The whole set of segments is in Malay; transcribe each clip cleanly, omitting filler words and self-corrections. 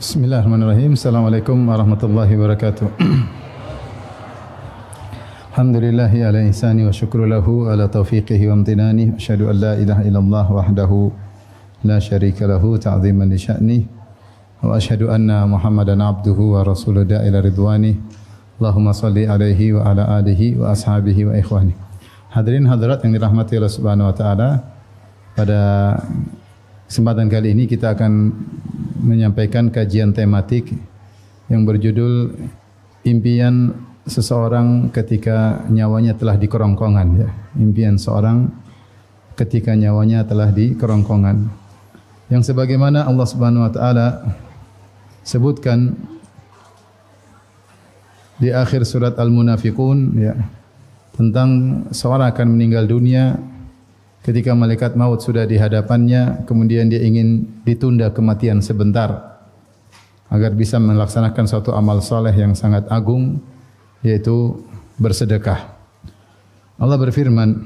Bismillahirrahmanirrahim. Assalamualaikum warahmatullahi wabarakatuh. Alhamdulillahi ala ihsani wa syukru lahu ala taufiqihi wa amtinani. Asyhadu an la ilaha illallah wahdahu la syarika lahu ta'ziman li sya'ni. Wa asyhadu anna Muhammadan abduhu wa rasuluhu ila ridwani. Allahumma salli alaihi wa ala alihi wa ashabihi wa ikhwani. Hadirin hadirat yang dirahmati Allah Subhanahu wa taala, pada kesempatan kali ini kita akan menyampaikan kajian tematik yang berjudul impian seseorang ketika nyawanya telah di kerongkongan, ya. Impian seorang ketika nyawanya telah di kerongkongan. Yang sebagaimana Allah Subhanahu wa taala sebutkan di akhir surat Al-Munafiqun, ya, tentang seorang akan meninggal dunia ketika malaikat maut sudah di hadapannya, kemudian dia ingin ditunda kematian sebentar agar bisa melaksanakan suatu amal soleh yang sangat agung, yaitu bersedekah. Allah berfirman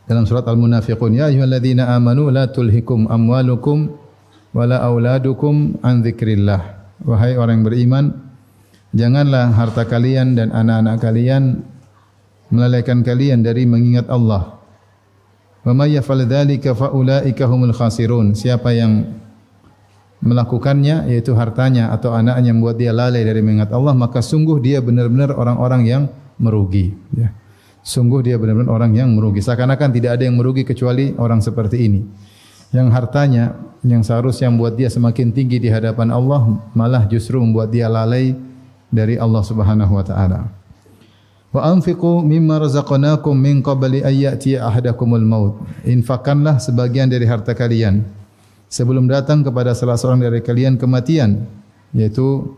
dalam surat Al-Munafiqun, ya ayyuhalladzina amanu la tulhikum amwalukum wala auladukum an dzikrillah. Wahai orang yang beriman, janganlah harta kalian dan anak-anak kalian melalaikan kalian dari mengingat Allah. Wa may yaf'al dzalika fa ulaika humul khasirun. Siapa yang melakukannya, yaitu hartanya atau anaknya, membuat dia lalai dari mengingat Allah, maka sungguh dia benar-benar orang-orang yang merugi, ya. Sungguh dia benar-benar orang yang merugi. Seakan-akan tidak ada yang merugi kecuali orang seperti ini, yang hartanya yang seharusnya membuat dia semakin tinggi di hadapan Allah, malah justru membuat dia lalai dari Allah Subhanahu wa taala. Wa anfiqu mimma razaqnakum min qabli ay ya'tiya ahadakumul maut. Infakkanlah sebagian dari harta kalian sebelum datang kepada salah seorang dari kalian kematian, yaitu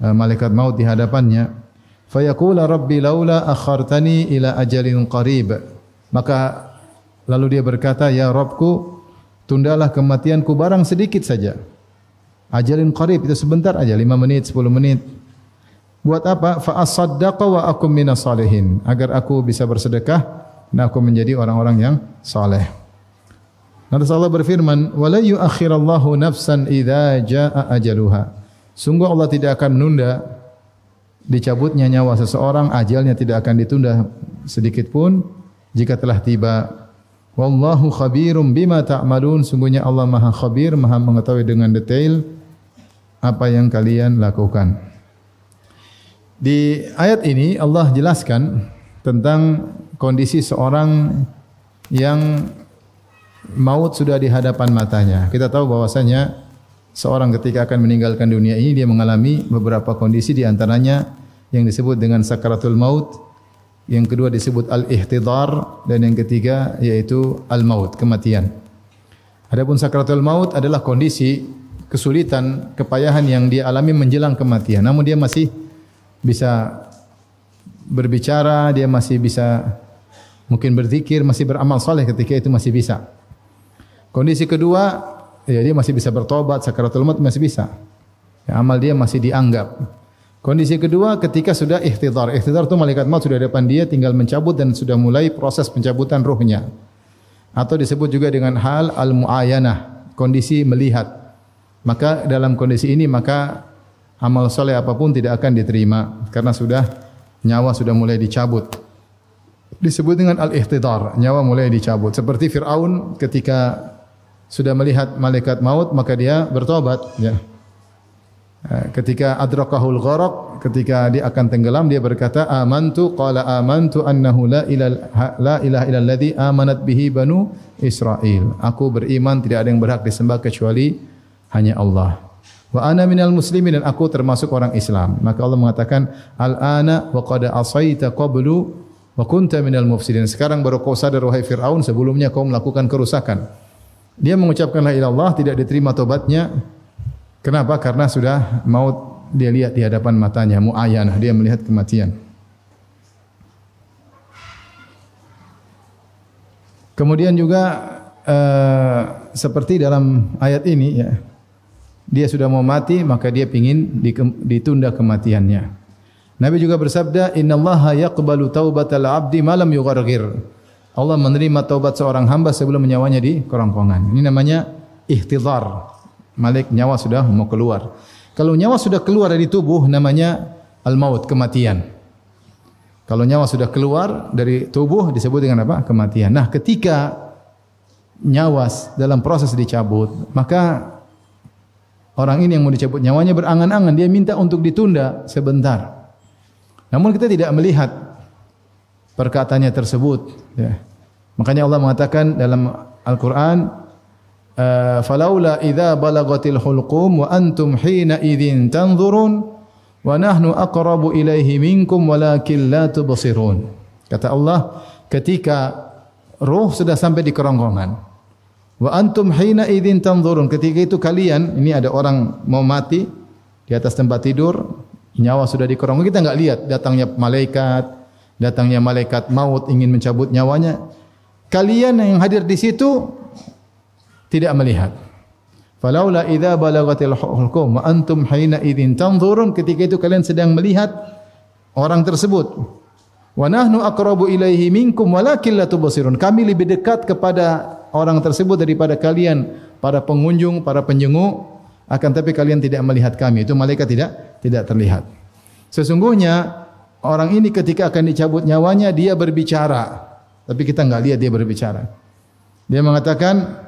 malaikat maut di hadapannya. Fayaqula rabbi laula akhartani ila ajalin qarib. Maka lalu dia berkata, ya Rabbku, tundalah kematianku barang sedikit saja. Ajalin qarib itu sebentar aja, 5 menit, 10 menit. Buat apa? Fa asaddaqa wa akum minas salihin, agar aku bisa bersedekah dan aku menjadi orang-orang yang saleh. Lalu Allah berfirman, wa la yu'akhirallahu nafsan idza jaa ajaluha. Sungguh Allah tidak akan menunda dicabutnya nyawa seseorang, ajalnya tidak akan ditunda sedikit pun jika telah tiba. Wallahu khabirum bima ta'malun. Sungguhnya Allah Maha khabir, Maha mengetahui dengan detail apa yang kalian lakukan. Di ayat ini Allah jelaskan tentang kondisi seorang yang maut sudah di hadapan matanya. Kita tahu bahwasanya seorang ketika akan meninggalkan dunia ini, dia mengalami beberapa kondisi, di antaranya yang disebut dengan sakaratul maut, yang kedua disebut al-ihtidar, dan yang ketiga yaitu al-maut, kematian. Adapun sakaratul maut adalah kondisi kesulitan, kepayahan yang dia alami menjelang kematian, namun dia masih bisa berbicara, dia masih bisa mungkin berzikir, masih beramal saleh ketika itu masih bisa. Kondisi kedua, ya, dia masih bisa bertobat, sakaratul maut masih bisa, ya, amal dia masih dianggap. Kondisi kedua ketika sudah ihtidar. Ihtidar itu malaikat maut sudah di depan dia, tinggal mencabut dan sudah mulai proses pencabutan ruhnya. Atau disebut juga dengan hal al-mu'ayanah, kondisi melihat. Maka dalam kondisi ini maka amal soleh apapun tidak akan diterima karena nyawa sudah mulai dicabut. Disebut dengan al-ihtidar, nyawa mulai dicabut. Seperti Fir'aun ketika sudah melihat malaikat maut maka dia bertobat, ya. Ketika adrakahul gharaq, ketika dia akan tenggelam, dia berkata qala amantu annahu la ilaha illalladzi amanat bihi banu Israil. Aku beriman tidak ada yang berhak disembah kecuali hanya Allah. Wa ana minal muslimin, dan aku termasuk orang Islam. Maka Allah mengatakan, al-ana wa qad asaita qablu wa kunta minal mufsidin. Sekarang baru kau sadar wahai Fir'aun, sebelumnya kau melakukan kerusakan. Dia mengucapkan la ilaha illallah, tidak diterima tobatnya. Kenapa? Karena sudah maut dia lihat di hadapan matanya, mu'ayanah, dia melihat kematian. Kemudian juga seperti dalam ayat ini, ya, dia sudah mau mati maka dia ingin ditunda kematiannya. Nabi juga bersabda, innallaha yaqbalu taubatal abdi ma lam yugharghir. Allah menerima taubat seorang hamba sebelum nyawanya di kerongkongan. Ini namanya ihtidar. nyawa sudah mau keluar. Kalau nyawa sudah keluar dari tubuh namanya al-maut, kematian. Kalau nyawa sudah keluar dari tubuh disebut dengan apa? Kematian. Nah, ketika nyawa dalam proses dicabut, maka orang ini yang mau dicabut nyawanya berangan-angan, dia minta untuk ditunda sebentar. Namun kita tidak melihat perkataannya tersebut. Ya. Makanya Allah mengatakan dalam Al-Quran, "Falaula idza balagatil hulqum wa antum hina idzin tanzurun wa nahnu aqrabu ilaihi minkum walakin la tubsirun." Kata Allah, ketika roh sudah sampai di kerongkongan, wa antum hina idzin tanzurun, ketika itu kalian, ini ada orang mau mati di atas tempat tidur, nyawa sudah di kerongkongan, kita enggak lihat datangnya malaikat maut ingin mencabut nyawanya. Kalian yang hadir di situ tidak melihat. Falaula idza balagatil hulqum wa antum hina idzin tanzurun, ketika itu kalian sedang melihat orang tersebut. Wa nahnu aqrabu ilaihi minkum walakin la tubsirun, kami lebih dekat kepada orang tersebut daripada kalian para pengunjung, para penjenguk, akan tapi kalian tidak melihat kami. Itu malaikat tidak terlihat. Sesungguhnya orang ini ketika akan dicabut nyawanya dia berbicara, tapi kita enggak lihat dia berbicara. Dia mengatakan,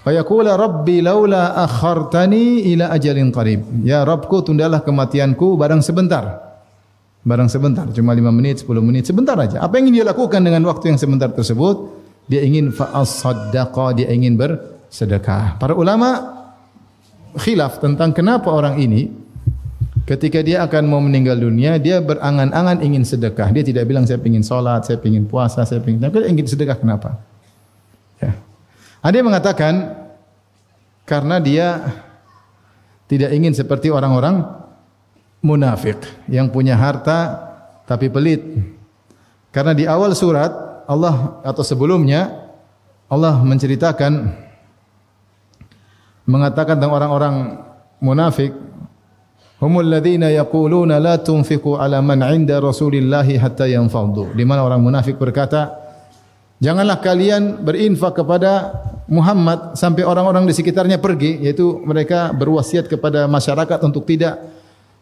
"Fayaqula rabbi laula akhartani ila ajalin qarib." Ya Rabbku, tundalah kematianku barang sebentar. Barang sebentar, cuma 5 menit, 10 menit, sebentar aja. Apa yang ingin dia lakukan dengan waktu yang sebentar tersebut? Dia ingin fa'as-saddaqa, dia ingin bersedekah. Para ulama khilaf tentang kenapa orang ini ketika dia akan mau meninggal dunia, dia berangan-angan ingin sedekah. Dia tidak bilang saya ingin salat, saya ingin puasa, saya ingin, tapi dia ingin sedekah. Kenapa? Ya. Ada yang mengatakan karena dia tidak ingin seperti orang-orang munafik yang punya harta tapi pelit. Karena di awal surat Allah atau sebelumnya Allah menceritakan, mengatakan tentang orang-orang munafik, humul ladzina yaquluna la tunfiqu ala man 'inda Rasulillahi hatta yanfaddu. Di mana orang munafik berkata, janganlah kalian berinfak kepada Muhammad sampai orang-orang di sekitarnya pergi, yaitu mereka berwasiat kepada masyarakat untuk tidak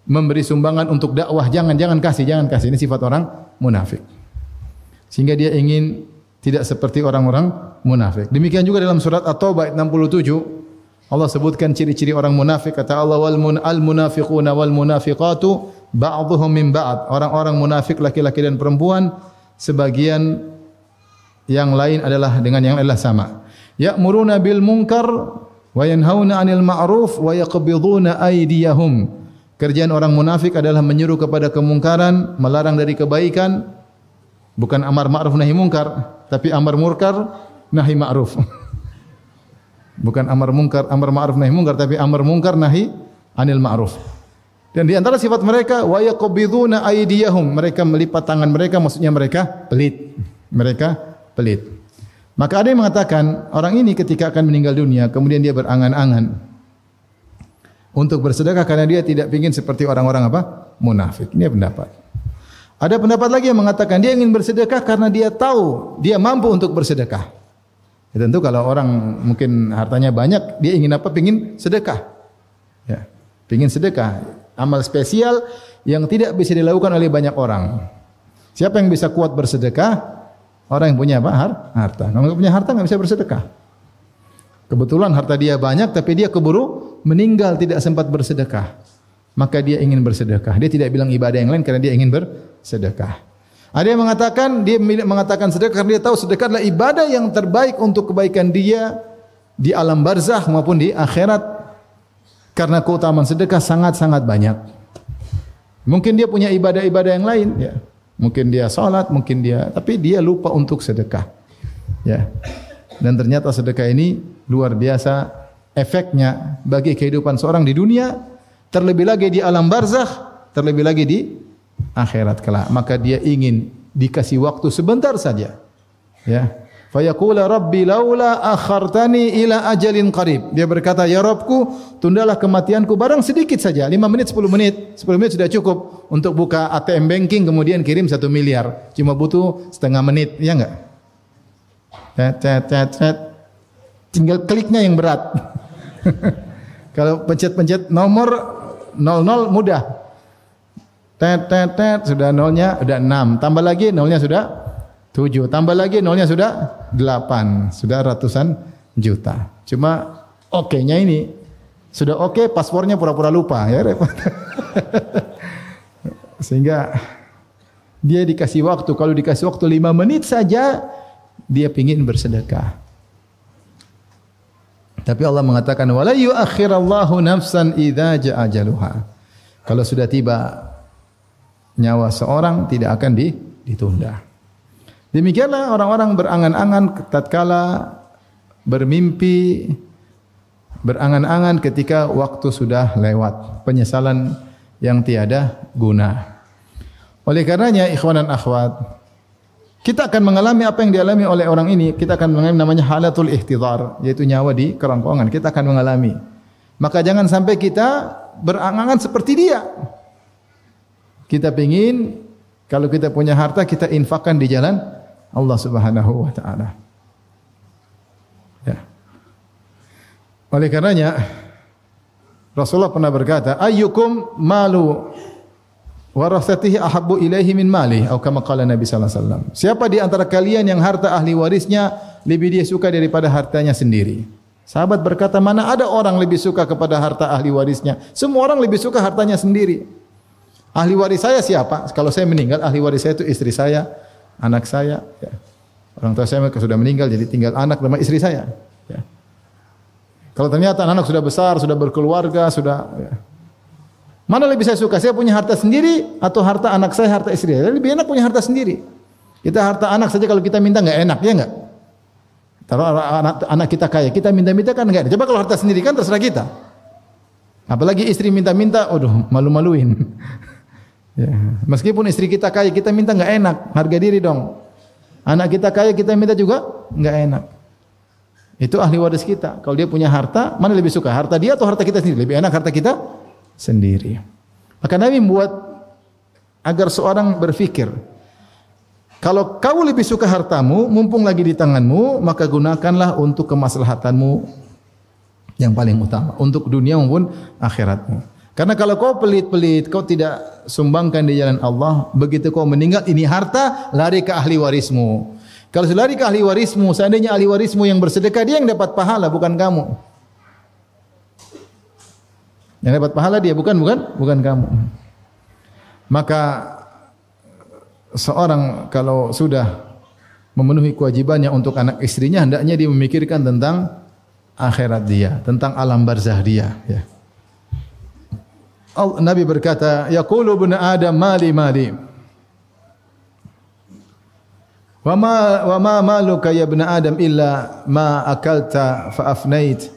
memberi sumbangan untuk dakwah. Jangan kasih. Ini sifat orang munafik. Sehingga dia ingin tidak seperti orang-orang munafik. Demikian juga dalam surat At-Taubah ayat 67, Allah sebutkan ciri-ciri orang munafik. Kata Allah, al munafiquna wal munafiqatu ba'dhuhum min ba'd. Orang-orang munafik laki-laki dan perempuan sebagian yang lain adalah dengan yang adalah sama. Ya'muruna bil munkar wa yanhauna 'anil ma'ruf wa yaqbiduna aydiyahum. Kerjaan orang munafik adalah menyuruh kepada kemungkaran, melarang dari kebaikan. Bukan amar ma'ruf nahi munkar, tapi amar munkar nahi ma'ruf. Bukan amar ma'ruf nahi munkar, tapi amar munkar nahi anil ma'ruf. Dan di antara sifat mereka, wa yaqbiduna aydiyahum, mereka melipat tangan mereka, maksudnya mereka pelit. Mereka pelit. Maka ada yang mengatakan orang ini ketika akan meninggal dunia, kemudian dia berangan-angan untuk bersedekah karena dia tidak ingin seperti orang-orang apa? Munafik. Ini pendapat. Ada pendapat lagi yang mengatakan dia ingin bersedekah karena dia tahu dia mampu untuk bersedekah. Ya, tentu kalau orang mungkin hartanya banyak, dia ingin apa? Ingin sedekah. Ya, ingin sedekah. Amal spesial yang tidak bisa dilakukan oleh banyak orang. Siapa yang bisa kuat bersedekah? Orang yang punya apa? Harta. Kalau tidak punya harta tidak bisa bersedekah. Kebetulan harta dia banyak, tapi dia keburu meninggal tidak sempat bersedekah. Maka dia ingin bersedekah. Dia tidak bilang ibadah yang lain karena dia ingin bersedekah. Ada yang mengatakan sedekah karena dia tahu sedekah adalah ibadah yang terbaik untuk kebaikan dia di alam barzakh maupun di akhirat. Karena keutamaan sedekah sangat-sangat banyak. Mungkin dia punya ibadah-ibadah yang lain, ya. Mungkin dia salat, tapi dia lupa untuk sedekah. Ya. Dan ternyata sedekah ini luar biasa efeknya bagi kehidupan seorang di dunia, terlebih lagi di alam barzakh, terlebih lagi di akhirat kelak. Maka dia ingin dikasih waktu sebentar saja. Ya. Fa yaqula rabbi laula akhartani ila ajalin qarib. Dia berkata, ya Rabbku, tundalah kematianku barang sedikit saja, 5 menit, 10 menit. 10 menit sudah cukup untuk buka ATM banking kemudian kirim 1 miliar. Cuma butuh setengah menit, ya enggak? Tinggal kliknya yang berat. Kalau pencet-pencet nomor 00 mudah. Tet tet tet sudah nolnya udah 6. Tambah lagi nolnya sudah 7. Tambah lagi nolnya sudah 8. Sudah ratusan juta. Cuma oke-nya ini sudah oke, paspornya pura-pura lupa ya repot. Sehingga dia dikasih waktu, kalau dikasih waktu 5 menit saja dia ingin bersedekah. Tapi Allah mengatakan wala yu'akhirallahu nafsan idza jaa ajaluha. Kalau sudah tiba nyawa seorang tidak akan ditunda. Demikianlah orang-orang berangan-angan tatkala bermimpi, berangan-angan ketika waktu sudah lewat, penyesalan yang tiada guna. Oleh karenanya ikhwan dan akhwat, kita akan mengalami apa yang dialami oleh orang ini. Kita akan mengalami namanya halatul ihtidhar, yaitu nyawa di kerongkongan. Kita akan mengalami. Maka jangan sampai kita berangan-angan seperti dia. Kita ingin kalau kita punya harta kita infakkan di jalan Allah Subhanahu wa taala. Ya. Oleh karenanya Rasulullah pernah berkata, ayyukum malu warasatihi ahabbu ilaihi min mali, atau kama qala Nabi sallallahu alaihi wasallam. Siapa di antara kalian yang harta ahli warisnya lebih dia suka daripada hartanya sendiri? Sahabat berkata, mana ada orang lebih suka kepada harta ahli warisnya? Semua orang lebih suka hartanya sendiri. Ahli waris saya siapa? Kalau saya meninggal, ahli waris saya itu istri saya, anak saya. Ya. Orang tua saya sudah meninggal, jadi tinggal anak sama istri saya. Ya. Kalau ternyata anak sudah besar, sudah berkeluarga, sudah ya. Mana lebih saya suka? Saya punya harta sendiri atau harta anak saya, harta istri saya? Lebih enak punya harta sendiri. Kita harta anak saja kalau kita minta enggak enak, ya enggak? Taruh anak kita kaya, kita minta-minta kan enggak. Coba kalau harta sendiri kan terserah kita. Apalagi istri minta-minta, aduh malu-maluin. Ya. Meskipun istri kita kaya, kita minta enggak enak, harga diri dong. Anak kita kaya, kita minta juga enggak enak. Itu ahli waris kita. Kalau dia punya harta, mana lebih suka? Harta dia atau harta kita sendiri? Lebih enak harta kita sendiri. Maka Nabi membuat agar seorang berfikir, kalau kau lebih suka hartamu, mumpung lagi di tanganmu, maka gunakanlah untuk kemaslahatanmu yang paling utama, untuk dunia maupun akhiratmu. Karena kalau kau pelit-pelit, kau tidak sumbangkan di jalan Allah, begitu kau meninggal, ini harta lari ke ahli warismu. Kalau lari ke ahli warismu, seandainya ahli warismu yang bersedekah, dia yang dapat pahala, bukan kamu. Yang dapat pahala dia, bukan kamu. Maka seorang kalau sudah memenuhi kewajibannya untuk anak istrinya, hendaknya dia memikirkan tentang akhirat dia, tentang alam barzah dia. Ya. Nabi berkata, yaqulu ibnu Adam mali mali. Wa ma maluka ya ibnu Adam illa ma akalta fa afnait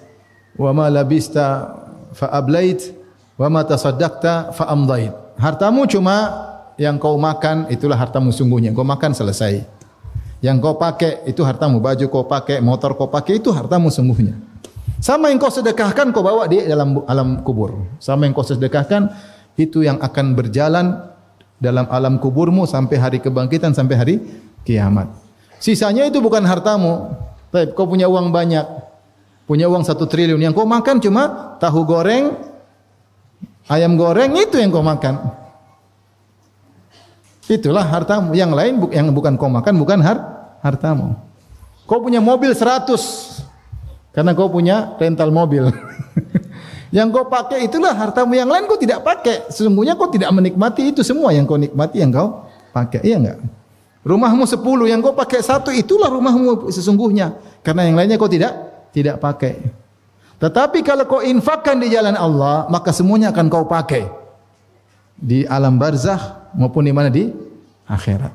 wa ma labista fa ablait wa ma tasaddaqta fa amdait. Hartamu cuma yang kau makan, itulah hartamu sungguhnya. Kau makan selesai. Yang kau pakai itu hartamu, baju kau pakai, motor kau pakai itu hartamu sungguhnya. Sama yang kau sedekahkan kau bawa di dalam alam kubur. Sama yang kau sedekahkan itu yang akan berjalan dalam alam kuburmu sampai hari kebangkitan, sampai hari kiamat. Sisanya itu bukan hartamu. Tapi kau punya uang banyak, punya uang 1 triliun, yang kau makan cuma tahu goreng, ayam goreng, itu yang kau makan. Itulah hartamu. Yang lain yang bukan kau makan bukan hartamu. Kau punya mobil 100 karena kau punya rental mobil. Yang kau pakai itulah hartamu, yang lain kau tidak pakai. Sesungguhnya kau tidak menikmati itu semua, yang kau nikmati yang kau pakai. Iya enggak? Rumahmu 10, yang kau pakai 1, itulah rumahmu sesungguhnya. Karena yang lainnya kau tidak pakai. Tetapi kalau kau infakkan di jalan Allah, maka semuanya akan kau pakai. Di alam barzakh maupun di mana di akhirat.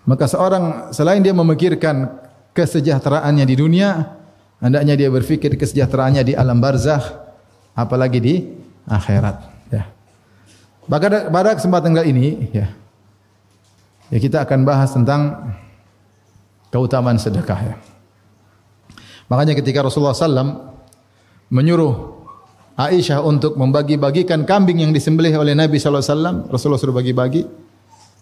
Maka seorang selain dia memikirkan kesejahteraannya di dunia, hendaknya dia berfikir kesejahteraannya di alam barzakh, apalagi di akhirat. Ya. Pada kesempatan kali ini, ya kita akan bahas tentang keutamaan sedekah. Ya. Makanya ketika Rasulullah SAW menyuruh Aisyah untuk membagi-bagikan kambing yang disembelih oleh Nabi SAW, Rasulullah suruh bagi-bagi.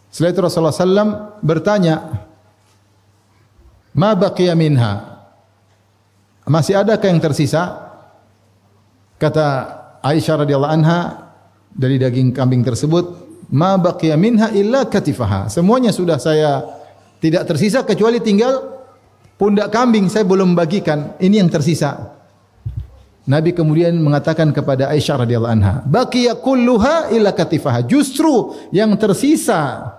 Setelah itu Rasulullah SAW bertanya, ma baqiya minha? masih adakah yang tersisa? Kata Aisyah radhiyallahu anha, dari daging kambing tersebut, ma baqiya minha illa katifaha. Semuanya sudah saya tidak tersisa kecuali tinggal pundak kambing, saya belum bagikan. Ini yang tersisa. Nabi kemudian mengatakan kepada Aisyah radhiyallahu anha, baqiya kulluha illa katifaha. Justru yang tersisa,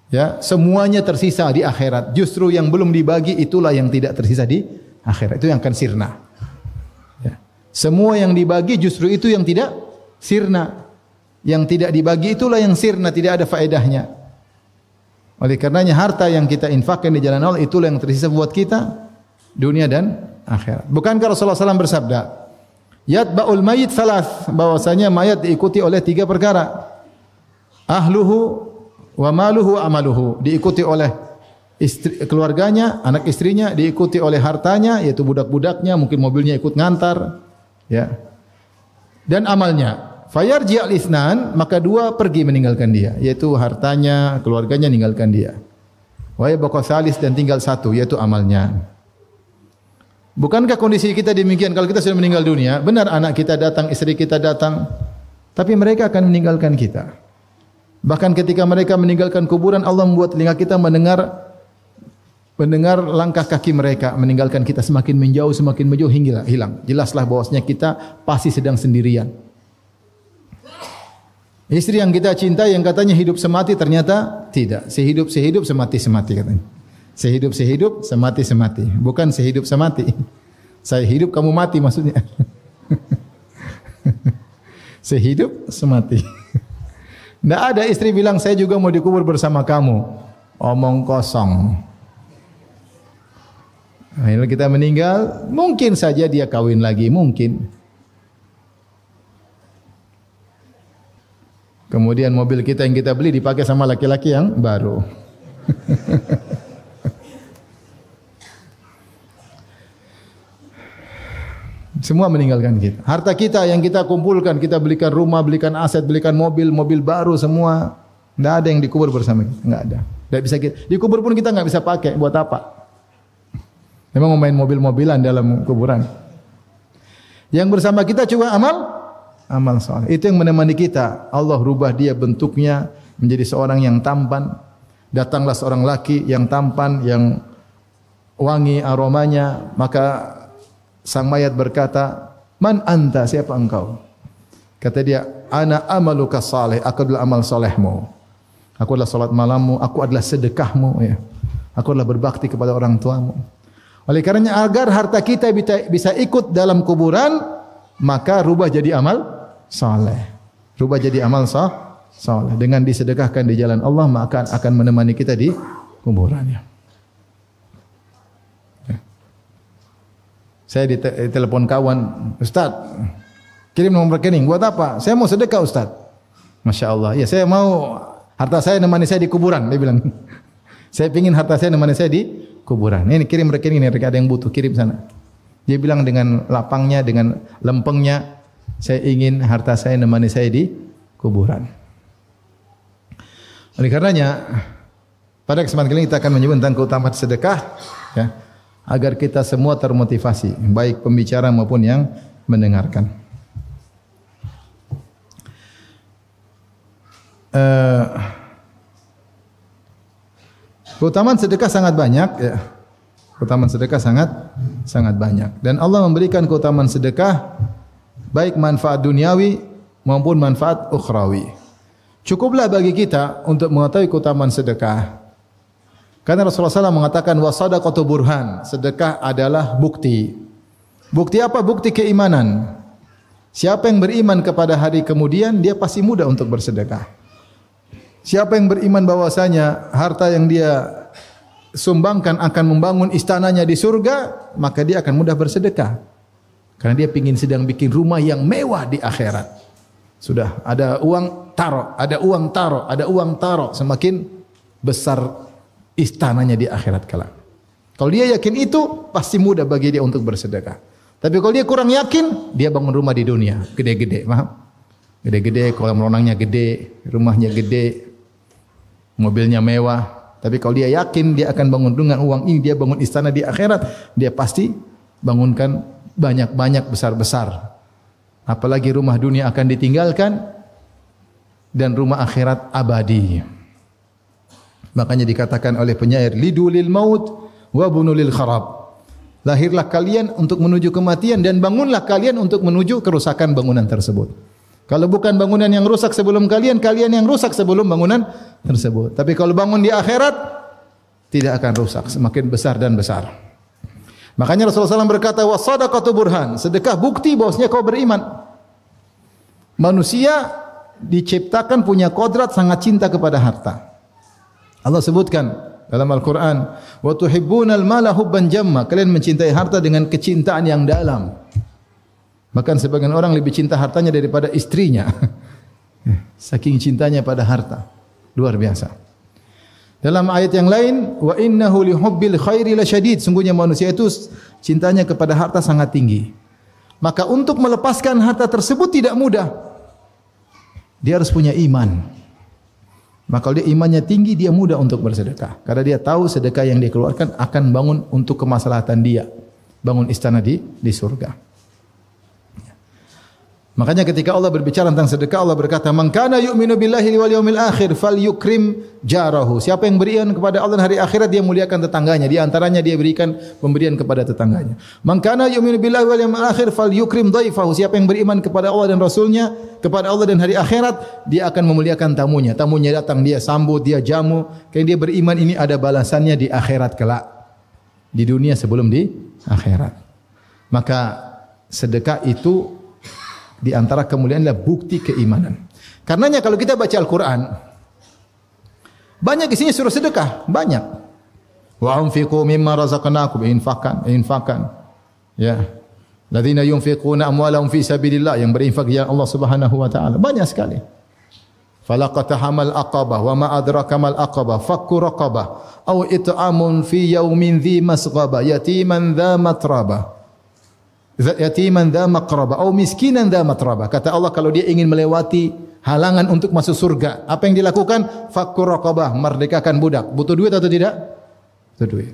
ya, semuanya tersisa di akhirat. Justru yang belum dibagi itulah yang tidak tersisa di akhirat. Itu yang akan sirna. Ya. Semua yang dibagi justru itu yang tidak sirna. Yang tidak dibagi itulah yang sirna, tidak ada faedahnya. Oleh karenanya harta yang kita infakkan di jalan Allah itulah yang tersisa buat kita dunia dan akhirat. Bukankah Rasulullah SAW bersabda, yatba'ul mayit salas, bahwasanya mayat diikuti oleh 3 perkara. Ahluhu wa maluhu wa amaluhu, diikuti oleh istri, keluarganya, anak istrinya, diikuti oleh hartanya, yaitu budak-budaknya, mungkin mobilnya ikut ngantar, ya. Dan amalnya. Fayarji al-itsnan, maka 2 pergi meninggalkan dia, yaitu hartanya, keluarganya meninggalkan dia. Wa yabqa salis, dan tinggal 1, yaitu amalnya. Bukankah kondisi kita demikian kalau kita sudah meninggal dunia? Benar anak kita datang, istri kita datang, tapi mereka akan meninggalkan kita. Bahkan ketika mereka meninggalkan kuburan, Allah membuat telinga kita mendengar langkah kaki mereka meninggalkan kita, semakin menjauh hingga hilang. Jelaslah bahwasanya kita pasti sedang sendirian. Istri yang kita cintai yang katanya hidup semati, ternyata tidak. Sehidup semati katanya. Sehidup semati, bukan sehidup semati. Saya hidup kamu mati maksudnya. Sehidup semati. Tidak ada istri bilang saya juga mau dikubur bersama kamu. Omong kosong. Akhirnya kita meninggal, mungkin saja dia kawin lagi, mungkin. Kemudian mobil kita yang kita beli dipakai sama laki-laki yang baru. Semua meninggalkan kita. Harta kita yang kita kumpulkan, kita belikan rumah, belikan aset, belikan mobil baru semua. Tidak ada yang dikubur bersama kita. Tidak ada. Tidak bisa kita. Dikubur pun kita nggak bisa pakai. Buat apa? Memang mau main mobil-mobilan dalam kuburan. Yang bersama kita cuma amal soleh. Itu yang menemani kita. Allah rubah dia bentuknya menjadi seorang yang tampan. Datanglah seorang laki yang tampan, yang wangi aromanya, maka sang mayat berkata, "Man anta? Siapa engkau?" Kata dia, "Ana amaluka salih." Aku adalah amal solehmu. Aku adalah salat malammu, aku adalah sedekahmu, ya. Aku adalah berbakti kepada orang tuamu. Oleh karenanya agar harta kita bisa ikut dalam kuburan, maka rubah jadi amal saleh. Rubah jadi amal saleh. Dengan disedekahkan di jalan Allah, maka akan menemani kita di kuburannya. Saya ditelepon kawan, "Ustaz, kirim nomor rekening." "Buat apa?" "Saya mau sedekah, Ustaz." Masya Allah. "Ya, saya mau harta saya nemani saya di kuburan." Dia bilang. "Saya ingin harta saya nemani saya di kuburan. Ini kirim rekening, ini ada yang butuh, kirim sana." Dia bilang dengan lapangnya, dengan lempengnya, "Saya ingin harta saya nemani saya di kuburan." Oleh karenanya, pada kesempatan kali ini kita akan menyebut tentang keutamaan sedekah, ya, agar kita semua termotivasi, baik pembicara maupun yang mendengarkan. Keutamaan sedekah sangat banyak, ya. Keutamaan sedekah sangat banyak, dan Allah memberikan keutamaan sedekah baik manfaat duniawi maupun manfaat ukhrawi. Cukuplah bagi kita untuk mengetahui keutamaan sedekah. Karena Rasulullah SAW mengatakan wasadaqatu burhan, sedekah adalah bukti. Bukti apa? Bukti keimanan. Siapa yang beriman kepada hari kemudian, dia pasti mudah untuk bersedekah. Siapa yang beriman bahwasanya harta yang dia sumbangkan akan membangun istananya di surga, maka dia akan mudah bersedekah. Karena dia sedang bikin rumah yang mewah di akhirat. Sudah ada uang taruh, ada uang taruh, ada uang taruh, semakin besar istananya di akhirat kelak. Kalau dia yakin itu, pasti mudah bagi dia untuk bersedekah. Tapi kalau dia kurang yakin, dia bangun rumah di dunia, gede-gede, paham? Gede-gede, kolam renangnya gede, rumahnya gede, mobilnya mewah. Tapi kalau dia yakin dia akan bangun dengan uang ini, dia bangun istana di akhirat, dia pasti bangunkan banyak-banyak besar-besar. Apalagi rumah dunia akan ditinggalkan dan rumah akhirat abadi. Makanya dikatakan oleh penyair, lidulil maut wa bunulil kharab. Lahirlah kalian untuk menuju kematian dan bangunlah kalian untuk menuju kerusakan bangunan tersebut. Kalau bukan bangunan yang rusak sebelum kalian, kalian yang rusak sebelum bangunan tersebut. Tapi kalau bangun di akhirat, tidak akan rusak, semakin besar dan besar. Makanya Rasulullah SAW berkata, "Was-shadaqatu burhan." Sedekah bukti bahwasanya kau beriman. Manusia diciptakan punya kodrat sangat cinta kepada harta. Allah sebutkan dalam Al-Quran, "Wa tuhibbunal mala hubban jamma." Kalian mencintai harta dengan kecintaan yang dalam. Bahkan sebagian orang lebih cinta hartanya daripada istrinya. Saking cintanya pada harta. Luar biasa. Dalam ayat yang lain, "Wa innahu lihubbil khairi lasyadid." Sungguhnya manusia itu cintanya kepada harta sangat tinggi. Maka untuk melepaskan harta tersebut tidak mudah. Dia harus punya iman. Maka kalau dia imannya tinggi, dia mudah untuk bersedekah. Karena dia tahu sedekah yang dia keluarkan akan bangun untuk kemaslahatan dia. Bangun istana di surga. Makanya ketika Allah berbicara tentang sedekah, Allah berkata, "Man kana yu'minu billahi wal yawmil akhir falyukrim jarahu." Siapa yang beriman kepada Allah dan hari akhirat, dia muliakan tetangganya. Di antaranya dia berikan pemberian kepada tetangganya. "Man kana yu'minu billahi wal yawmil akhir falyukrim dhaifahu." Siapa yang beriman kepada Allah dan Rasulnya, kepada Allah dan hari akhirat, dia akan memuliakan tamunya. Tamunya datang, dia sambut, dia jamu. Karena dia beriman, ini ada balasannya di akhirat kelak. Di dunia sebelum di akhirat. Maka sedekah itu di antara kemuliaan adalah bukti keimanan. Karenanya kalau kita baca Al-Quran, banyak isinya suruh sedekah, banyak. Wa anfiqu mimma razaqnakum, infakkan. Ya. Ladzina yunfiquna amwalahum fi sabilillah, yang berinfak ya Allah Subhanahu wa taala. Banyak sekali. Falaqatahamal aqabah wa ma adraka mal aqabah fakku raqabah aw it'amun fi yaumin dhi masghaba yatiman dha matrabah. Yatiman dha maqraba atau miskinan dha matraba. Kata Allah, kalau dia ingin melewati halangan untuk masuk surga, apa yang dilakukan? Fakku raqabah, merdekakan budak. Butuh duit atau tidak? Butuh duit.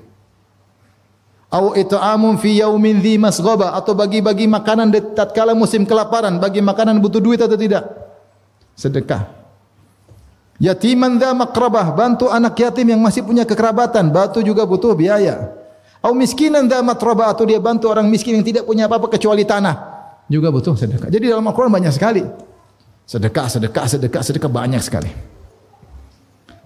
Au it'amun fi yaumin dhi masghaba, atau bagi-bagi makanan tatkala musim kelaparan, bagi makanan butuh duit atau tidak? Sedekah. Yatiman dha maqrabah, bantu anak yatim yang masih punya kekerabatan, bantu juga butuh biaya. Au miskinan dha matraba, atau dia bantu orang miskin yang tidak punya apa-apa kecuali tanah, juga butuh sedekah. Jadi dalam Al-Quran banyak sekali sedekah banyak sekali.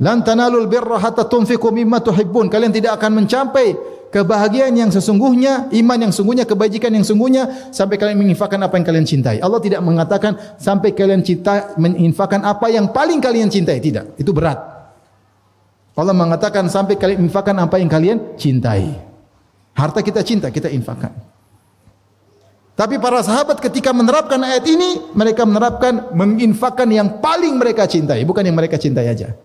Lan tanalul birra hatta tunfiqu mimma tuhibbun. Kalian tidak akan mencapai kebahagiaan yang sesungguhnya, iman yang sungguhnya, kebajikan yang sungguhnya sampai kalian menginfakkan apa yang kalian cintai. Allah tidak mengatakan sampai kalian cinta menginfakkan apa yang paling kalian cintai, tidak. Itu berat. Allah mengatakan sampai kalian menginfakkan apa yang kalian cintai. Harta kita cinta, kita infakkan. Tapi para sahabat ketika menerapkan ayat ini, mereka menerapkan menginfakkan yang paling mereka cintai, bukan yang mereka cintai aja.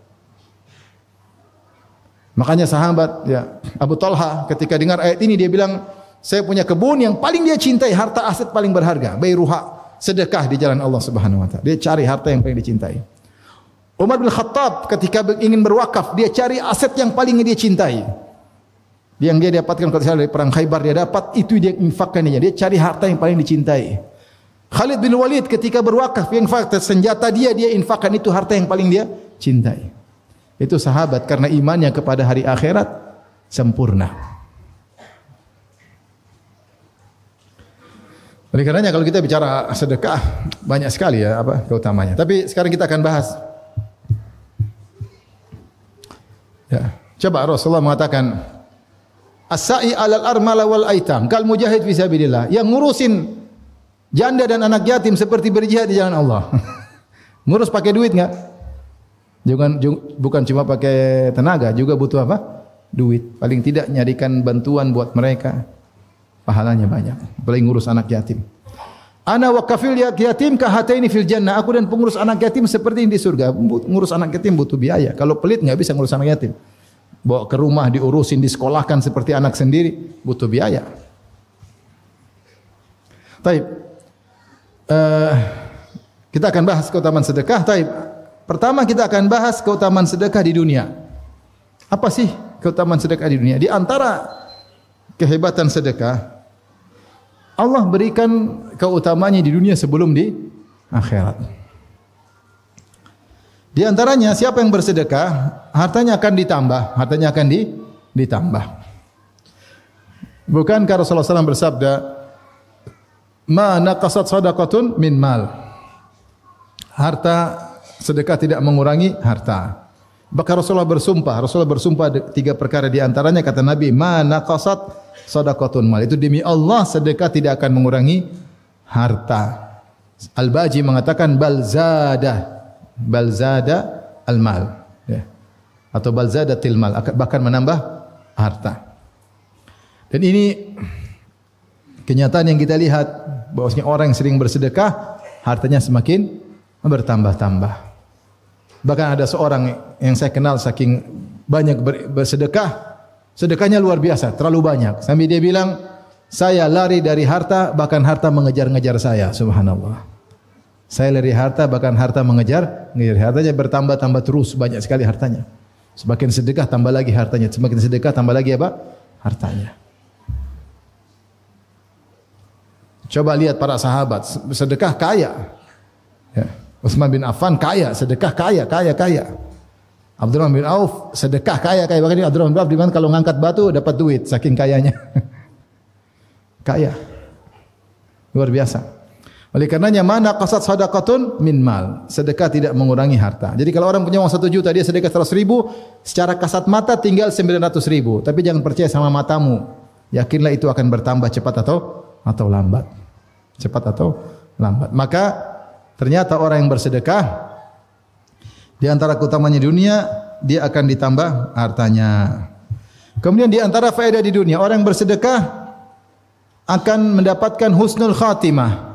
Makanya sahabat ya Abu Talha ketika dengar ayat ini dia bilang, saya punya kebun yang paling dia cintai, harta aset paling berharga, bayruha, sedekah di jalan Allah Subhanahu wa taala. Dia cari harta yang paling dicintai. Umar bin Khattab ketika ingin berwakaf, dia cari aset yang paling dia cintai. Yang dia dapatkan dari perang Khaybar, dia dapat, itu dia infakkan dia. Dia cari harta yang paling dicintai. Khalid bin Walid ketika berwakaf, yang senjata dia infakkan, itu harta yang paling dia cintai. Itu sahabat karena imannya kepada hari akhirat sempurna. Oleh karenanya kalau kita bicara sedekah banyak sekali ya keutamanya. Tapi sekarang kita akan bahas. Ya, coba Rasulullah mengatakan, as-sa'i 'alal armala wal aitam kal mujahid fi sabilillah. Yang ngurusin janda dan anak yatim seperti berjihad di jalan Allah. Ngurus pakai duit enggak? Bukan cuma pakai tenaga, juga butuh apa? Duit. Paling tidak nyarikan bantuan buat mereka. Pahalanya banyak. Apalagi ngurus anak yatim. Ana wa kafil yatim ka hataini fil jannah. Aku dan pengurus anak yatim seperti ini di surga. Ngurus anak yatim butuh biaya. Kalau pelit enggak bisa ngurus anak yatim. Bawa ke rumah, diurusin, disekolahkan seperti anak sendiri, butuh biaya. Taib. Kita akan bahas keutamaan sedekah. Taib. Pertama kita akan bahas keutamaan sedekah di dunia. Apa sih keutamaan sedekah di dunia? Di antara kehebatan sedekah, Allah berikan keutamanya di dunia sebelum di akhirat. Di antaranya siapa yang bersedekah, hartanya akan ditambah, ditambah. Bukankah Rasulullah SAW bersabda, "Ma naqasat shadaqatun min mal." Harta sedekah tidak mengurangi harta. Bahkan Rasulullah bersumpah 3 perkara di antaranya kata Nabi, "Ma naqasat shadaqatun mal." Itu demi Allah sedekah tidak akan mengurangi harta. Al-Baji mengatakan bal zada al-mal, ya. Atau bal zadatil mal, bahkan menambah harta. Dan ini kenyataan yang kita lihat, bahwasanya orang yang sering bersedekah hartanya semakin bertambah-tambah. Bahkan ada seorang yang saya kenal saking banyak bersedekah, sedekahnya luar biasa, terlalu banyak. Sampai dia bilang, saya lari dari harta, bahkan harta mengejar-ngejar saya. Subhanallah. Saya lari harta, bahkan harta mengejar. Hartanya bertambah-tambah terus, banyak sekali hartanya. Semakin sedekah tambah lagi hartanya, semakin sedekah tambah lagi apa? Hartanya. Coba lihat para sahabat, sedekah kaya. Ya. Utsman bin Affan kaya, sedekah kaya. Abdurrahman bin Auf sedekah kaya. Bahkan Abdurrahman bin Auf di mana kalau ngangkat batu dapat duit saking kayanya. Kaya. Luar biasa. Oleh karenanya mana qasat sadaqatun min mal. Sedekah tidak mengurangi harta. Jadi kalau orang punya uang 1 juta, dia sedekah 100.000, secara kasat mata tinggal 900.000. Tapi jangan percaya sama matamu. Yakinlah itu akan bertambah cepat atau lambat. Cepat atau lambat. Maka ternyata orang yang bersedekah di antara keutamanya dunia, dia akan ditambah hartanya. Kemudian di antara faedah di dunia, orang yang bersedekah akan mendapatkan husnul khatimah.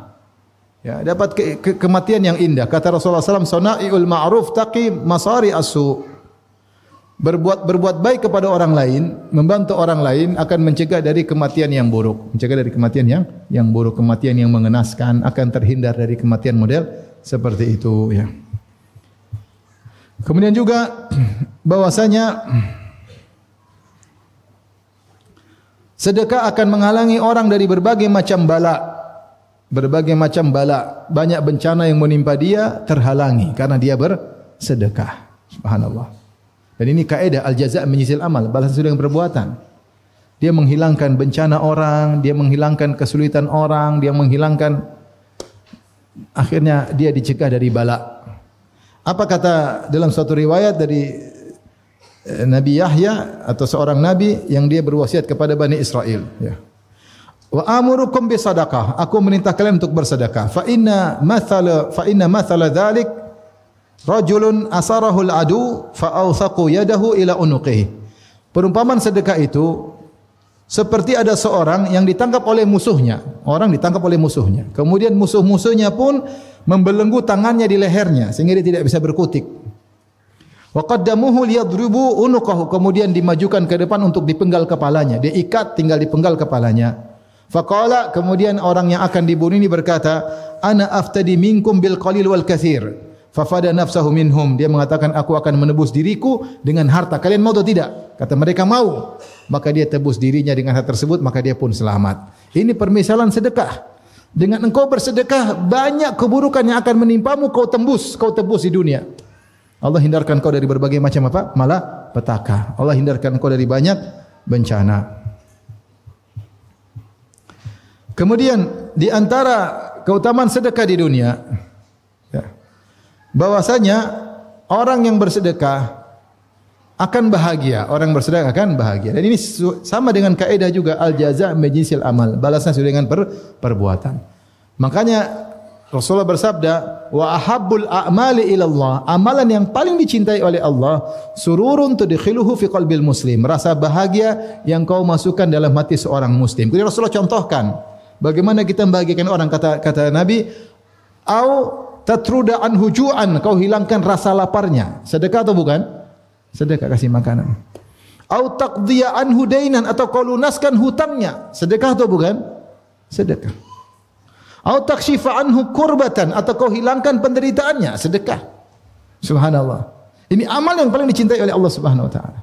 Ya, dapat kematian yang indah. Kata Rasulullah SAW, "Sana'iul ma'ruf taqi masari asu." Berbuat baik kepada orang lain, membantu orang lain akan mencegah dari kematian yang buruk. Mencegah dari kematian yang buruk, kematian yang mengenaskan, akan terhindar dari kematian model seperti itu, ya. Kemudian juga bahwasanya sedekah akan menghalangi orang dari berbagai macam bala. Berbagai macam bala, banyak bencana yang menimpa dia terhalangi karena dia bersedekah. Subhanallah. Dan ini kaidah al-jaza' menyisil amal, balasan sesuai dengan perbuatan. Dia menghilangkan bencana orang, dia menghilangkan kesulitan orang, dia menghilangkan, akhirnya dia dicegah dari bala. Apa kata dalam suatu riwayat dari Nabi Yahya atau seorang nabi yang dia berwasiat kepada Bani Israel, ya. Wa amurukum bisadaqah, aku merintah kalian untuk bersedekah. Fa inna mathala dzalik rajulun asarahu al-adu fa awthaqu yadahu ila unuqihi. Perumpamaan sedekah itu seperti ada seorang yang ditangkap oleh musuhnya. Orang ditangkap oleh musuhnya. Kemudian musuh-musuhnya pun membelenggu tangannya di lehernya sehingga dia tidak bisa berkutik. Wa qaddamuhu liyadribu unuqahu, kemudian dimajukan ke depan untuk dipenggal kepalanya. Dia ikat tinggal dipenggal kepalanya. Faqala, kemudian orang yang akan dibunuh ini berkata, "Ana aftadi minkum bil qalil wal katsir." Fafada nafsahu minhum. Dia mengatakan, aku akan menebus diriku dengan harta. Kalian mau atau tidak? Kata mereka mau. Maka dia tebus dirinya dengan harta tersebut, maka dia pun selamat. Ini permisalan sedekah. Dengan engkau bersedekah, banyak keburukan yang akan menimpamu kau tebus di dunia. Allah hindarkan kau dari berbagai macam apa? Malapetaka. Allah hindarkan kau dari banyak bencana. Kemudian di antara keutamaan sedekah di dunia, ya, bahwasanya orang yang bersedekah akan bahagia. Orang bersedekah akan bahagia. Dan ini sama dengan kaidah juga al-jaza' majinsil amal. Balasan sesuai dengan perbuatan. Makanya Rasulullah bersabda, wa ahabbul a'mali ilallah, amalan yang paling dicintai oleh Allah, sururun tudkhiluhu fi qalbil muslim, rasa bahagia yang kau masukkan dalam hati seorang muslim. Kemudian Rasulullah contohkan bagaimana kita membahagiakan orang, kata Nabi, au tatruda anhu ju'an, kau hilangkan rasa laparnya. Sedekah atau bukan? Sedekah, kasih makanan. Au taqdiya anhu dainan, atau kau lunaskan hutangnya. Sedekah atau bukan? Sedekah. Au takshifa anhu kurbatan, atau kau hilangkan penderitaannya. Sedekah. Subhanallah. Ini amal yang paling dicintai oleh Allah Subhanahu wa taala.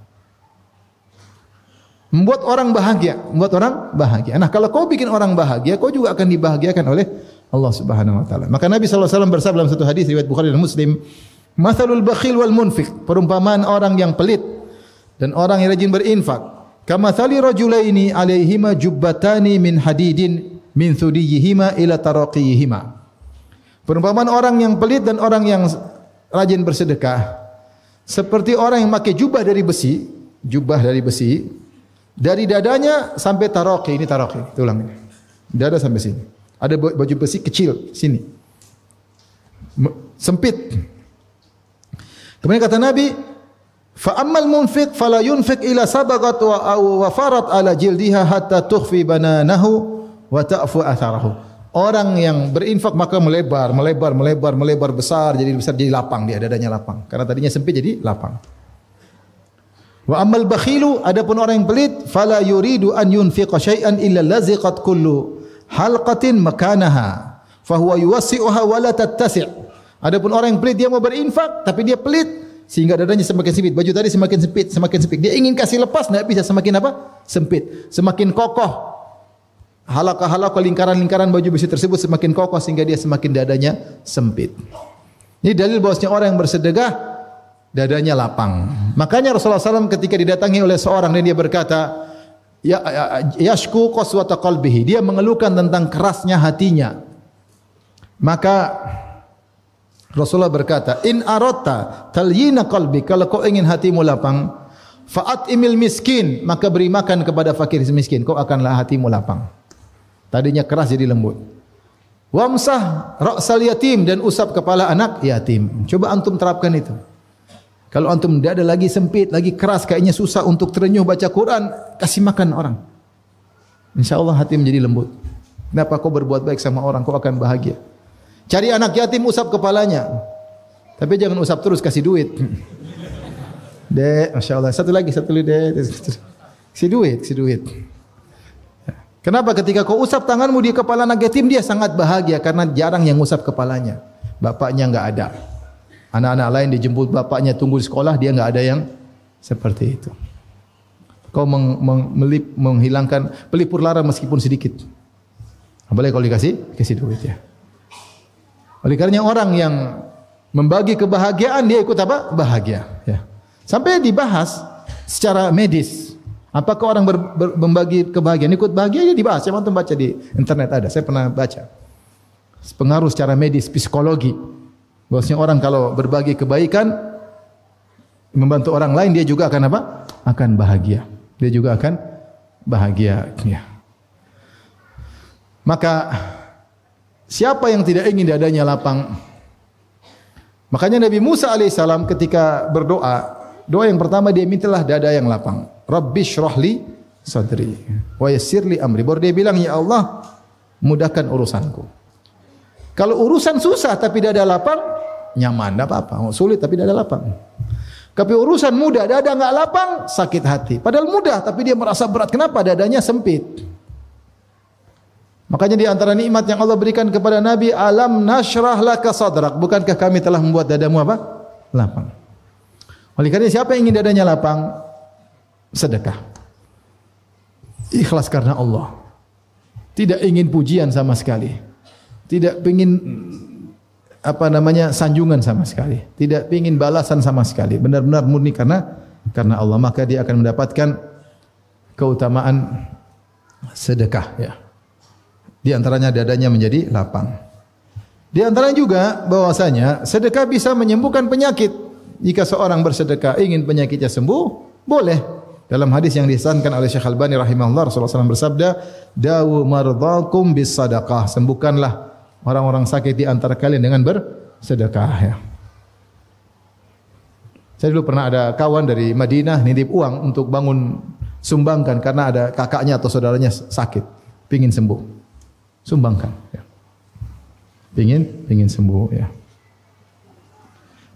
Membuat orang bahagia, membuat orang bahagia. Nah, kalau kau bikin orang bahagia, kau juga akan dibahagiakan oleh Allah Subhanahu wa taala. Maka Nabi sallallahu alaihi wasallam bersabda dalam satu hadis riwayat Bukhari dan Muslim, "Matsalul bakhil wal munfiq," perumpamaan orang yang pelit dan orang yang rajin berinfak, "Kamatsali rajulaini alaihima jubbatani min hadidin min thudiyihima ila taraqiyihima." Perumpamaan orang yang pelit dan orang yang rajin bersedekah seperti orang yang memakai jubah dari besi, dari dadanya sampai taraqi, ini taraqi, tulang ini. Dada sampai sini. Ada baju besi kecil sini. Sempit. Kemudian kata Nabi, fa ammal munfiq fala yunfiq ila sabaqat wa farat ala jildiha hatta tukhfi bananahu wa ta'fu atharahu. Orang yang berinfak maka melebar besar jadi lapang, dia dadanya lapang. Karena tadinya sempit jadi lapang. Wa ammal bakhilu, adapun orang yang pelit, fala yuridu an yunfiqa syai'an illa laziqat kullu halqatin makanaha fa huwa yuwassi'uha wa la tattasi'. Adapun orang yang pelit, dia mau berinfak tapi dia pelit sehingga dadanya semakin sempit. Baju tadi semakin sempit. Dia ingin kasih lepas, enggak bisa, semakin apa? Sempit. Semakin kokoh. Halaqah lingkaran-lingkaran baju besi tersebut semakin kokoh sehingga dia semakin dadanya sempit. Ini dalil bahwasanya orang yang bersedekah dadanya lapang. Makanya Rasulullah SAW ketika didatangi oleh seorang dan dia berkata, yashku qaswata qalbihi, dia mengeluhkan tentang kerasnya hatinya. Maka Rasulullah berkata, in aradta talyina qalbi, kalau kau ingin hatimu lapang, fa'at imil miskin, maka beri makan kepada fakir miskin, kau akanlah hatimu lapang. Tadinya keras jadi lembut. Wamsah ra'sal yatim, dan usap kepala anak yatim. Coba antum terapkan itu. Kalau antum tidak ada lagi sempit, lagi keras, kayaknya susah untuk terenyuh baca Quran, kasih makan orang. InsyaAllah hati menjadi lembut. Kenapa kau berbuat baik sama orang, kau akan bahagia. Cari anak yatim, usap kepalanya. Tapi jangan usap terus, kasih duit. Dek, Masya Allah. Satu lagi, dek. Kasih duit. Kenapa ketika kau usap tanganmu di kepala anak yatim, dia sangat bahagia karena jarang yang usap kepalanya. Bapaknya enggak ada. Anak-anak lain dijemput bapaknya tunggu di sekolah, dia enggak ada yang seperti itu. Kau menghilangkan pelipur lara meskipun sedikit. Apalagi kalau dikasih duit ya. Oleh karenanya orang yang membagi kebahagiaan, dia ikut apa? Bahagia. Ya. Sampai dibahas secara medis. Apakah orang membagi kebahagiaan ikut bahagia? Ya dibahas. Saya mau baca di internet ada. Saya pernah baca. Pengaruh secara medis, psikologi. Bahwasanya orang kalau berbagi kebaikan, membantu orang lain, dia juga akan apa? Akan bahagia. Dia juga akan bahagia. Ya. Maka siapa yang tidak ingin dadanya lapang? Makanya Nabi Musa alaihissalam ketika berdoa, doa yang pertama dia mintalah dada yang lapang. Rabbi shrahli sadri wa yassirli amri. Baru dia bilang, ya Allah, mudahkan urusanku. Kalau urusan susah tapi dada lapang, nyaman, tidak apa-apa. Sulit tapi dada lapang. Tapi urusan mudah, dada enggak lapang, sakit hati. Padahal mudah tapi dia merasa berat. Kenapa? Dadanya sempit. Makanya di antara nikmat yang Allah berikan kepada Nabi, alam nashrah laka sadrak. Bukankah kami telah membuat dadamu apa? Lapang. Oleh karena siapa yang ingin dadanya lapang? Sedekah. Ikhlas karena Allah. Tidak ingin pujian sama sekali. Tidak ingin sanjungan sama sekali. Tidak ingin balasan sama sekali. Benar-benar murni karena Allah. Maka dia akan mendapatkan keutamaan sedekah. Ya. Di antaranya dadanya menjadi lapang. Di antaranya juga bahwasanya sedekah bisa menyembuhkan penyakit. Jika seorang bersedekah ingin penyakitnya sembuh, boleh. Dalam hadis yang dihasankan oleh Syekh Albani rahimahullah, Rasulullah SAW bersabda, "Dawu mardhakum bis sadaqah." Sembuhkanlah orang-orang sakit di antara kalian dengan bersedekah. Ya. Saya dulu pernah ada kawan dari Madinah nitip uang untuk bangun sumbangkan karena ada kakaknya atau saudaranya sakit, pingin sembuh. Sumbangkan. Ya. Pingin sembuh. Ya.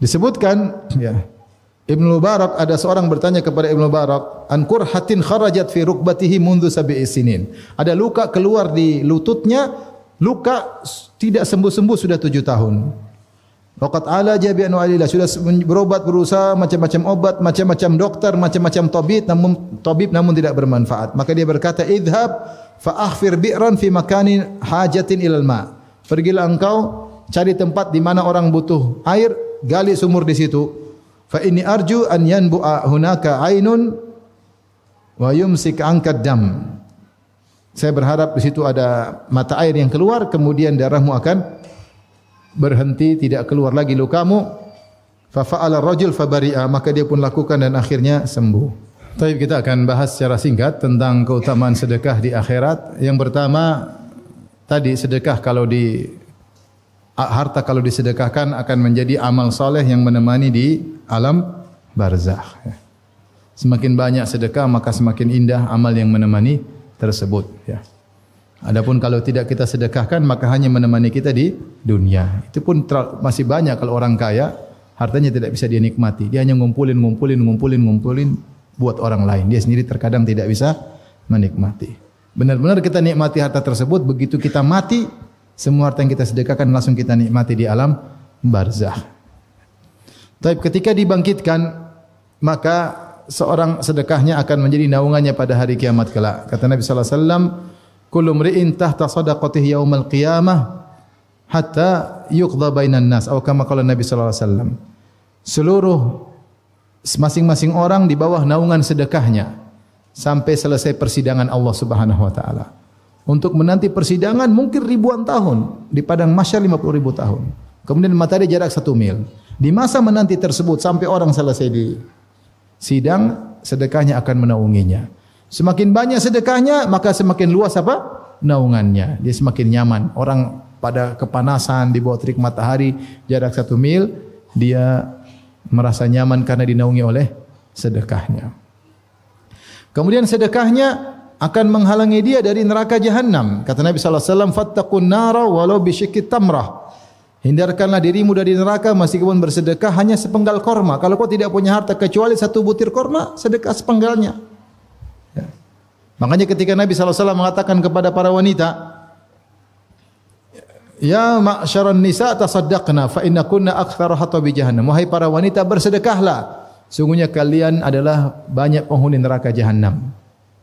Disebutkan, ya, Ibnu Mubarak, ada seorang bertanya kepada Ibnu Mubarak, an kurhatin kharajat fi rukbatihi mundu sab'i sinin. Ada luka keluar di lututnya, luka tidak sembuh-sembuh sudah 7 tahun. Waqad alaja bi anwa'illah, sudah berobat, berusaha macam-macam obat, macam-macam dokter, macam-macam tabib namun tidak bermanfaat. Maka dia berkata, idhab fa akhfir bi'ran fi makanin hajatin ilal ma. Pergilah engkau cari tempat di mana orang butuh air, gali sumur di situ. Fa inni arju an yanbu'a hunaka ainun wa yumsik anka dam. Saya berharap di situ ada mata air yang keluar, kemudian darahmu akan berhenti, tidak keluar lagi lukamu. Fa fa'ala ar-rajul fa bari'a, maka dia pun lakukan dan akhirnya sembuh. Baik, kita akan bahas secara singkat tentang keutamaan sedekah di akhirat. Yang pertama tadi, sedekah harta kalau disedekahkan akan menjadi amal soleh yang menemani di alam barzakh. Semakin banyak sedekah maka semakin indah amal yang menemani tersebut, ya. Adapun kalau tidak kita sedekahkan maka hanya menemani kita di dunia. Itu pun masih banyak kalau orang kaya hartanya tidak bisa dia nikmati. Dia hanya ngumpulin buat orang lain. Dia sendiri terkadang tidak bisa menikmati. Benar-benar kita nikmati harta tersebut, begitu kita mati semua harta yang kita sedekahkan langsung kita nikmati di alam barzakh. Tapi ketika dibangkitkan maka seorang sedekahnya akan menjadi naungannya pada hari kiamat kelak. Kata Nabi sallallahu alaihi wasallam, kullu mri'in tahta sadaqatihi yaumal qiyamah hatta yuqda bainan nas, atau kama qala Nabi sallallahu alaihi wasallam. Seluruh masing-masing orang di bawah naungan sedekahnya sampai selesai persidangan Allah Subhanahu wa taala. Untuk menanti persidangan mungkin ribuan tahun, di padang mahsyar 50.000 tahun. Kemudian matahari jarak 1 mil. Di masa menanti tersebut sampai orang selesai di sidang, sedekahnya akan menaunginya. Semakin banyak sedekahnya, maka semakin luas naungannya. Dia semakin nyaman. Orang pada kepanasan di bawah terik matahari jarak 1 mil, dia merasa nyaman karena dinaungi oleh sedekahnya. Kemudian sedekahnya akan menghalangi dia dari neraka jahanam. Kata Nabi sallallahu alaihi wasallam, fattaqun nara walau bisyikki tamrah. Hindarkanlah dirimu dari neraka meskipun bersedekah hanya sepenggal korma. Kalau kau tidak punya harta kecuali 1 butir korma, sedekah sepenggalnya. Makanya ketika Nabi SAW mengatakan kepada para wanita, ya ma'syaran nisa tasaddaqna fa inna kunna aktsara hatabi jahannam. Wahai para wanita, bersedekahlah. Sungguhnya kalian adalah banyak penghuni neraka jahanam.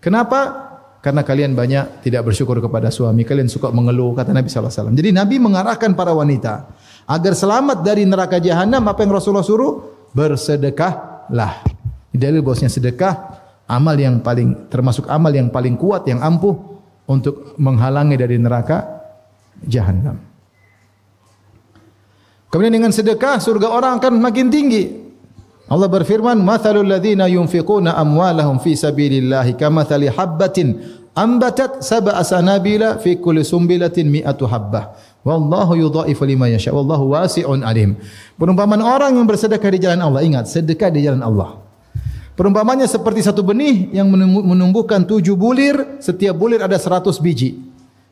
Kenapa? Karena kalian banyak tidak bersyukur kepada suami. Kalian suka mengeluh, kata Nabi SAW. Jadi Nabi mengarahkan para wanita agar selamat dari neraka jahanam. Apa yang Rasulullah suruh? Bersedekahlah. Dalil bahwasanya sedekah amal yang paling, termasuk amal yang paling kuat, yang ampuh untuk menghalangi dari neraka jahanam. Kemudian dengan sedekah surga orang akan makin tinggi. Allah berfirman, "Mathalul ladzina yunfiquna amwalahum fi sabilillahi kamathali habbatin ambatat sab'a sanabila fi kulli sumbilatin mi'atu habbah. Wallahu yudha'ifu liman yasha. Wallahu wasi'un alim." Perumpamaan orang yang bersedekah di jalan Allah. Ingat, sedekah di jalan Allah. Perumpamannya seperti satu benih yang menumbuhkan 7 bulir, setiap bulir ada 100 biji.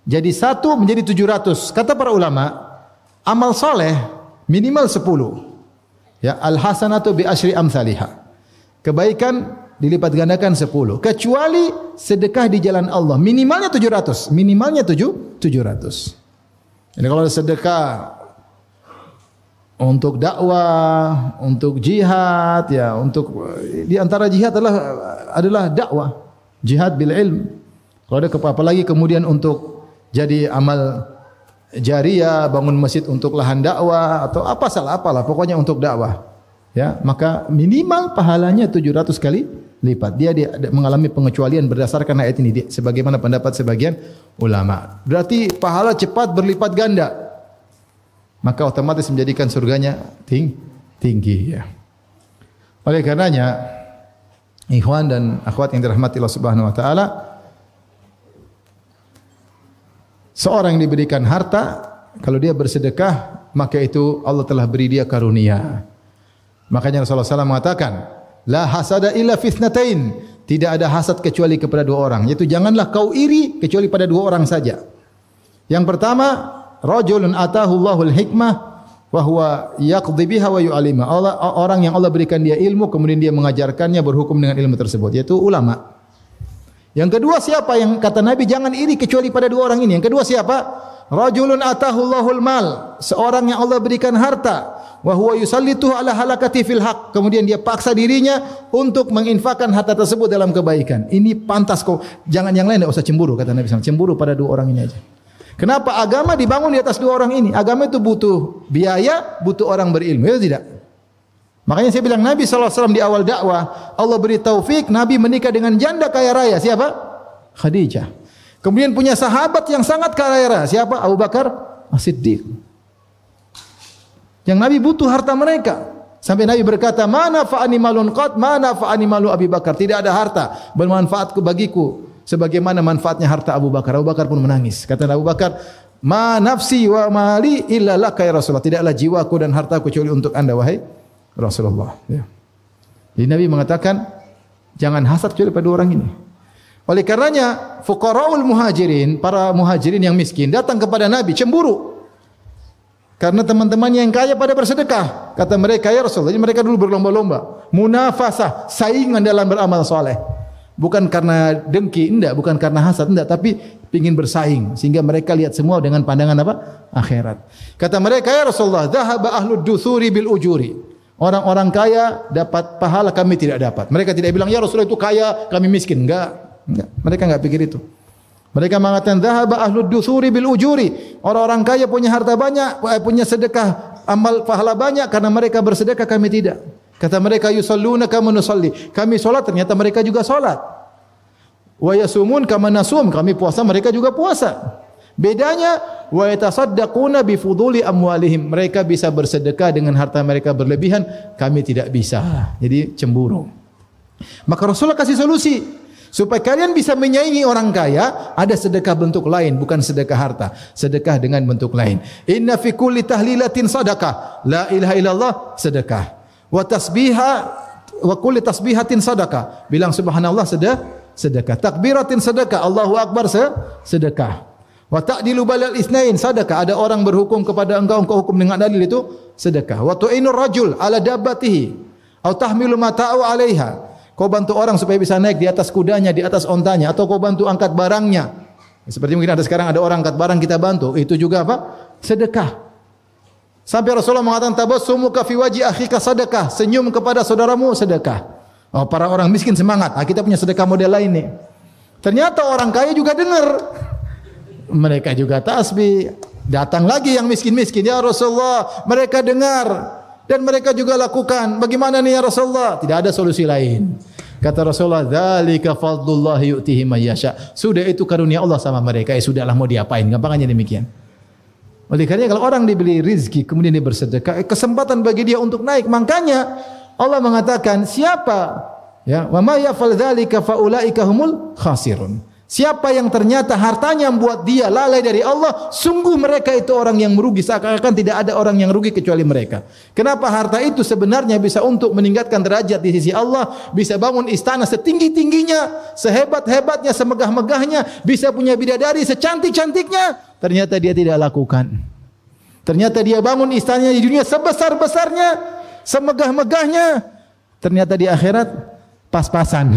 Jadi 1 menjadi 700. Kata para ulama, amal soleh minimal 10. Ya, al-hasanatu bi asyri amsalihah. Kebaikan dilipat gandakan 10. Kecuali sedekah di jalan Allah, minimalnya 700. Minimalnya 700. Jadi kalau ada sedekah untuk dakwah, untuk jihad, ya, untuk di antara jihad adalah dakwah, jihad bil ilm. Kalau ada apalagi kemudian untuk jadi amal jariyah, bangun masjid untuk lahan dakwah atau apalah pokoknya untuk dakwah, ya, maka minimal pahalanya 700 kali lipat. Dia mengalami pengecualian berdasarkan ayat ini, sebagaimana pendapat sebagian ulama. Berarti pahala cepat berlipat ganda. Maka otomatis menjadikan surganya tinggi, ya. Oleh karenanya, ikhwan dan akhwat yang dirahmati Allah Subhanahu wa taala, seorang yang diberikan harta, kalau dia bersedekah, maka itu Allah telah beri dia karunia. Makanya Rasulullah SAW mengatakan, la hasada illa fitnatain. Tidak ada hasad kecuali kepada 2 orang. Yaitu janganlah kau iri kecuali pada 2 orang saja. Yang pertama, rajulun atahu Allahul hikmah wa huwa yaqdi biha wa yu'alima. Orang yang Allah berikan dia ilmu, kemudian dia mengajarkannya, berhukum dengan ilmu tersebut, yaitu ulama. Yang kedua siapa? Yang kata Nabi jangan iri kecuali pada 2 orang ini. Yang kedua siapa? rajulun atahullahul mal, seorang yang Allah berikan harta, wa huwa yusallituhu ala halakati fil haq, kemudian dia paksa dirinya untuk menginfakkan harta tersebut dalam kebaikan. Ini pantas kau, jangan yang lain, enggak usah cemburu, kata Nabi SAW. Cemburu pada dua orang ini aja. Kenapa agama dibangun di atas dua orang ini? Agama itu butuh biaya, butuh orang berilmu, ya tidak? Makanya saya bilang Nabi SAW di awal dakwah, Allah beri taufik, Nabi menikah dengan janda kaya raya. Siapa? Khadijah. Kemudian punya sahabat yang sangat kaya raya. Siapa? Abu Bakar As-Siddiq. Yang Nabi butuh harta mereka. Sampai Nabi berkata, "Mana fa'ani malun qad, mana fa'ani malu Abi Bakar." Tidak ada harta bermanfaat bagiku sebagaimana manfaatnya harta Abu Bakar. Abu Bakar pun menangis. Kata Abu Bakar, "Ma nafsi wa mali illa laka ya Rasulullah." Tidaklah jiwaku dan hartaku kecuali untuk Anda wahai Rasulullah. Ya. Jadi Nabi mengatakan, jangan hasad kecuali pada orang ini. Oleh karenanya, fuqaraul muhajirin, para muhajirin yang miskin datang kepada Nabi cemburu. Karena teman-temannya yang kaya pada bersedekah. Kata mereka, ya Rasulullah, jadi mereka dulu berlomba-lomba, munafasah, saingan dalam beramal soleh. Bukan karena dengki, enggak, bukan karena hasad, enggak, tapi ingin bersaing sehingga mereka lihat semua dengan pandangan apa? Akhirat. Kata mereka, ya Rasulullah, dhahaba ahlud duthuri bil ujuri. Orang-orang kaya dapat pahala, kami tidak dapat. Mereka tidak bilang, ya Rasulullah itu kaya, kami miskin. Enggak. Mereka enggak pikir itu. Mereka mengatakan dhahaba ahlud duthuri bil ujuri. Orang-orang kaya punya harta banyak, punya sedekah amal pahala banyak karena mereka bersedekah, kami tidak. Kata mereka, yusalluna kama nusalli. Kami salat, ternyata mereka juga salat. Wa yasumun kama nasum. Kami puasa, mereka juga puasa. Bedanya, wa yatasaddaquna bi fuduli amwalihim. Mereka bisa bersedekah dengan harta mereka berlebihan, kami tidak bisa. Jadi cemburu. Maka Rasulullah kasih solusi. Supaya kalian bisa menyaingi orang kaya, ada sedekah bentuk lain, bukan sedekah harta. Sedekah dengan bentuk lain. Inna fi kulli tahlilatin sadaqah. La ilaha illallah, sedekah. Wa tasbiha, wa kulli tasbihatin sadaqah. Bilang subhanallah, sedekah. Takbiratin sedekah. Allahu akbar, sedekah. Wa ta'dilu balal itsnain, sedekah. Ada orang berhukum kepada engkau hukum dengan dalil, itu sedekah. Wa tu'inur rajul ala dabbatihi au tahmilu mata'u 'alaiha. Kau bantu orang supaya bisa naik di atas kudanya, di atas ontanya, atau kau bantu angkat barangnya. Seperti mungkin ada sekarang ada orang angkat barang kita bantu, itu juga apa? Sedekah. Sampai Rasulullah mengatakan tabassumuka fi wajhi akhika sedekah, senyum kepada saudaramu sedekah. Oh, para orang miskin semangat. Kita punya sedekah model lain nih. Ternyata orang kaya juga dengar. Mereka juga tasbih. Datang lagi yang miskin-miskin, ya Rasulullah, mereka dengar. Dan mereka juga lakukan. Bagaimana nih ya Rasulullah? Tidak ada solusi lain. Kata Rasulullah, "Dzalika fadlullah yu'tihi may yasha." Sudah, itu karunia Allah sama mereka. Sudahlah, mau diapain? Gampangannya demikian. Oleh karena kalau orang diberi rezeki kemudian dia bersedekah, kesempatan bagi dia untuk naik. Makanya Allah mengatakan, siapa ya, wa may yaf'al dzalika fa ulaika humul khasirun. Siapa yang ternyata hartanya membuat dia lalai dari Allah, sungguh mereka itu orang yang merugi. Seakan-akan tidak ada orang yang rugi kecuali mereka. Kenapa? Harta itu sebenarnya bisa untuk meningkatkan derajat di sisi Allah, bisa bangun istana setinggi-tingginya, sehebat-hebatnya, semegah-megahnya, bisa punya bidadari secantik-cantiknya. Ternyata dia tidak lakukan. Ternyata dia bangun istananya di dunia sebesar-besarnya, semegah-megahnya. Ternyata di akhirat pas-pasan.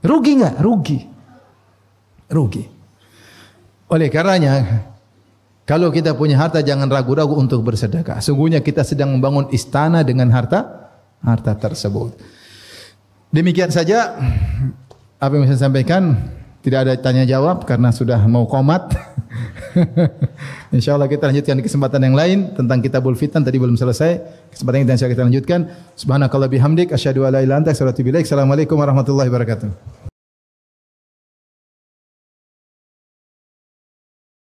Rugi enggak? Rugi. Oleh karenanya, kalau kita punya harta jangan ragu-ragu untuk bersedekah. Sungguhnya kita sedang membangun istana dengan harta tersebut. Demikian saja apa yang saya sampaikan. Tidak ada tanya jawab karena sudah mau qomat. InsyaAllah kita lanjutkan di kesempatan yang lain tentang Kitabul Fitan, tadi belum selesai. Kesempatan yang kita lanjutkan. Subhanakallah bihamdik asyhadu an la ilaha illa anta astaghfiruka wa atubu ilaik. Assalamualaikum warahmatullahi wabarakatuh.